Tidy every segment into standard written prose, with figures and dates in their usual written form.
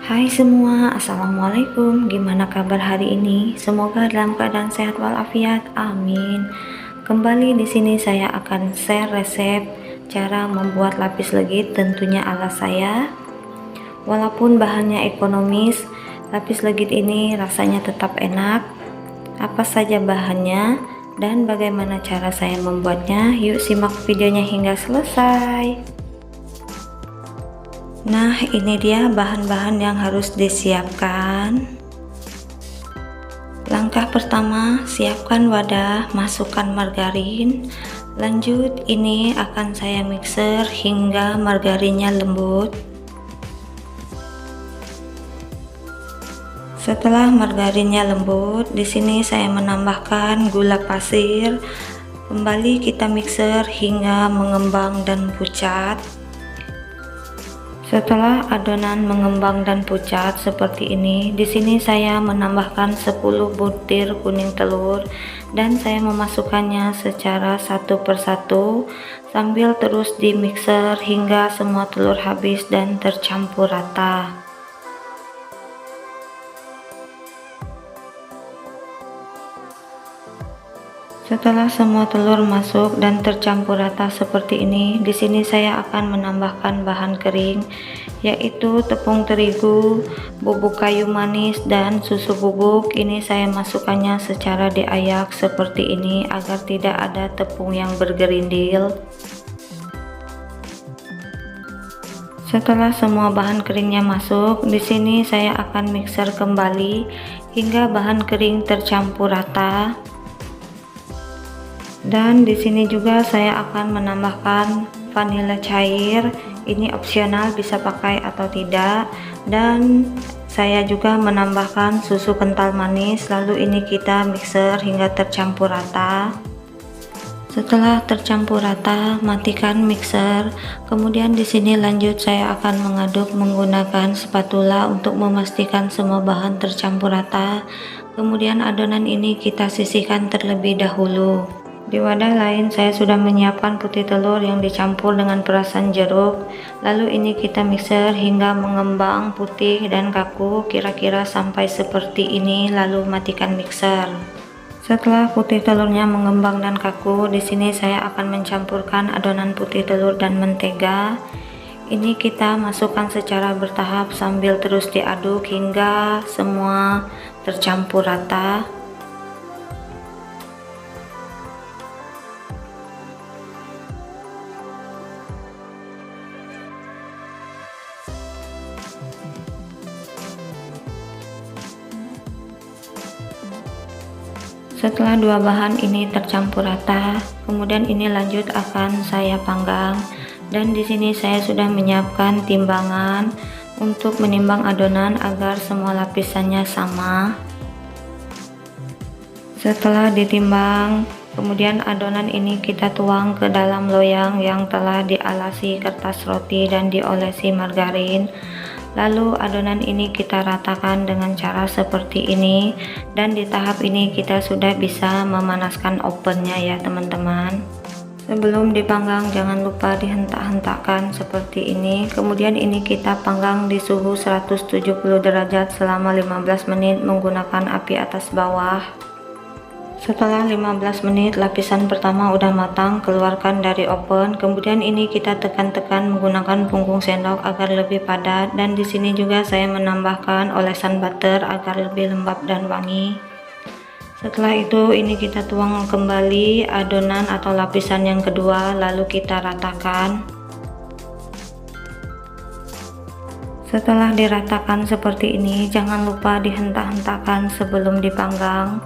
Hai semua, Assalamualaikum. Gimana kabar hari ini? Semoga dalam keadaan sehat walafiat. Amin. Kembali di sini saya akan share resep cara membuat lapis legit tentunya ala saya. Walaupun bahannya ekonomis, lapis legit ini rasanya tetap enak. Apa saja bahannya dan bagaimana cara saya membuatnya? Yuk simak videonya hingga selesai. Nah, ini dia bahan-bahan yang harus disiapkan. Langkah pertama, siapkan wadah, masukkan margarin. Lanjut, ini akan saya mixer hingga margarinnya lembut. Setelah margarinnya lembut, di sini saya menambahkan gula pasir. Kembali kita mixer hingga mengembang dan pucat. Setelah adonan mengembang dan pucat seperti ini, di sini saya menambahkan 10 butir kuning telur dan saya memasukkannya secara satu persatu sambil terus di mixer hingga semua telur habis dan tercampur rata. Setelah semua telur masuk dan tercampur rata seperti ini, di sini saya akan menambahkan bahan kering yaitu tepung terigu, bubuk kayu manis dan susu bubuk. Ini saya masukkannya secara diayak seperti ini agar tidak ada tepung yang bergerindil. Setelah semua bahan keringnya masuk, di sini saya akan mixer kembali hingga bahan kering tercampur rata. Dan di sini juga saya akan menambahkan vanila cair. Ini opsional, bisa pakai atau tidak. Dan saya juga menambahkan susu kental manis. Lalu ini kita mixer hingga tercampur rata. Setelah tercampur rata, matikan mixer. Kemudian di sini lanjut saya akan mengaduk menggunakan spatula untuk memastikan semua bahan tercampur rata. Kemudian adonan ini kita sisihkan terlebih dahulu. Di wadah lain saya sudah menyiapkan putih telur yang dicampur dengan perasan jeruk. Lalu ini kita mixer hingga mengembang putih dan kaku kira-kira sampai seperti ini, lalu matikan mixer. Setelah putih telurnya mengembang dan kaku, di sini saya akan mencampurkan adonan putih telur dan mentega. Ini kita masukkan secara bertahap sambil terus diaduk hingga semua tercampur rata. Setelah dua bahan ini tercampur rata, kemudian ini lanjut akan saya panggang. Dan di sini saya sudah menyiapkan timbangan untuk menimbang adonan agar semua lapisannya sama. Setelah ditimbang, kemudian adonan ini kita tuang ke dalam loyang yang telah dialasi kertas roti dan diolesi margarin. Lalu adonan ini kita ratakan dengan cara seperti ini, dan di tahap ini kita sudah bisa memanaskan ovennya ya teman-teman. Sebelum dipanggang jangan lupa dihentak-hentakkan seperti ini. Kemudian ini kita panggang di suhu 170 derajat selama 15 menit menggunakan api atas bawah. Setelah 15 menit lapisan pertama udah matang, keluarkan dari oven. Kemudian ini kita tekan-tekan menggunakan punggung sendok agar lebih padat, dan di sini juga saya menambahkan olesan butter agar lebih lembab dan wangi. Setelah itu ini kita tuang kembali adonan atau lapisan yang kedua, lalu kita ratakan. Setelah diratakan seperti ini, jangan lupa dihentak-hentakkan sebelum dipanggang.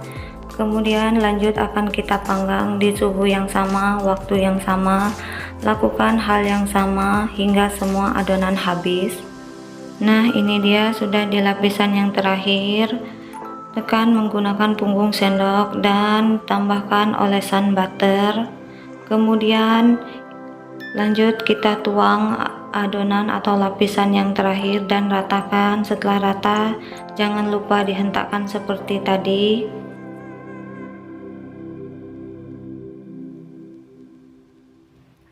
Kemudian lanjut akan kita panggang di suhu yang sama, waktu yang sama. Lakukan hal yang sama hingga semua adonan habis. Nah, ini dia sudah di lapisan yang terakhir. Tekan menggunakan punggung sendok dan tambahkan olesan butter. Kemudian lanjut kita tuang adonan atau lapisan yang terakhir dan ratakan. Setelah rata, jangan lupa dihentakkan seperti tadi.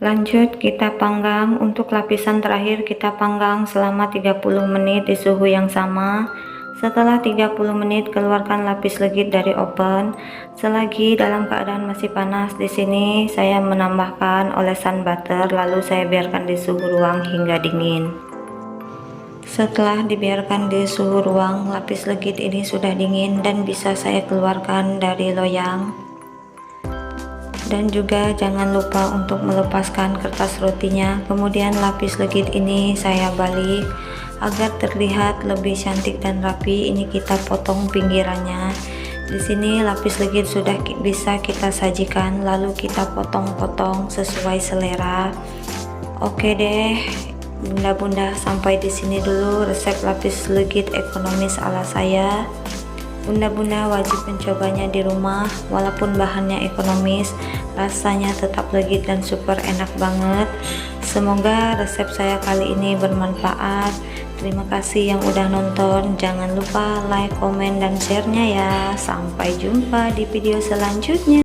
Lanjut kita panggang. Untuk lapisan terakhir kita panggang selama 30 menit di suhu yang sama. Setelah 30 menit keluarkan lapis legit dari oven. Selagi dalam keadaan masih panas, di sini saya menambahkan olesan butter lalu saya biarkan di suhu ruang hingga dingin. Setelah dibiarkan di suhu ruang, lapis legit ini sudah dingin dan bisa saya keluarkan dari loyang. Dan juga jangan lupa untuk melepaskan kertas rotinya. Kemudian lapis legit ini saya balik agar terlihat lebih cantik dan rapi. Ini kita potong pinggirannya. Di sini lapis legit sudah bisa kita sajikan, lalu kita potong-potong sesuai selera. Oke deh, bunda-bunda, sampai di sini dulu resep lapis legit ekonomis ala saya. Bunda-bunda wajib mencobanya di rumah, walaupun bahannya ekonomis, rasanya tetap legit dan super enak banget. Semoga resep saya kali ini bermanfaat. Terima kasih yang udah nonton, jangan lupa like, komen, dan share-nya ya. Sampai jumpa di video selanjutnya.